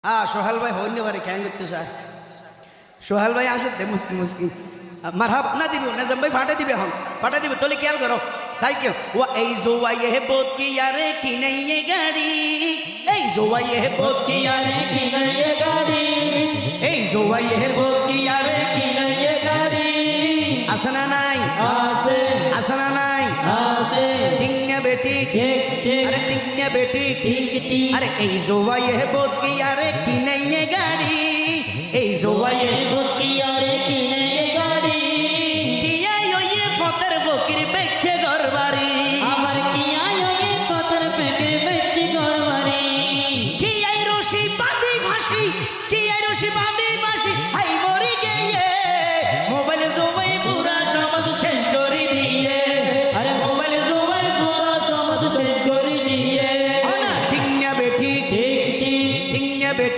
সোহেল ভাই হইনি পারে কেন করতে স্যার সোহেল ভাই আসে দে মুসকি মুসকি মারহাব না দিব না ভাই ফাটে দিবে হন ফাটে দিবে তোলে খেয়াল করো সাইকেল ও এই জোয়াইয়ে বোত কি আরে কি নাই এ গাড়ি এই জোয়াইয়ে বোত কি আরে কি নাই এ গাড়ি এই জোয়াইয়ে বোত কি আরে কি নাই এ গাড়ি আসনা নাই আছে আসনা নাই আছে টিংনে বেটি আরে টিংনে বেটি আরে এই জোয়াইয়ে বোত কি আরে কি নাই এ গাড়ি এই জোয়াইয়ে বোত কি আরে কি নাই এ গাড়ি কি আই ওই ফতের ফকির বেচে ঘরবাড়ি আমার কি আই ওই ফতের ফকির বেচে ঘরবাড়ি কি আই রশি বাঁধি ফাঁসি কি আই রশি বাঁধি ফাঁসি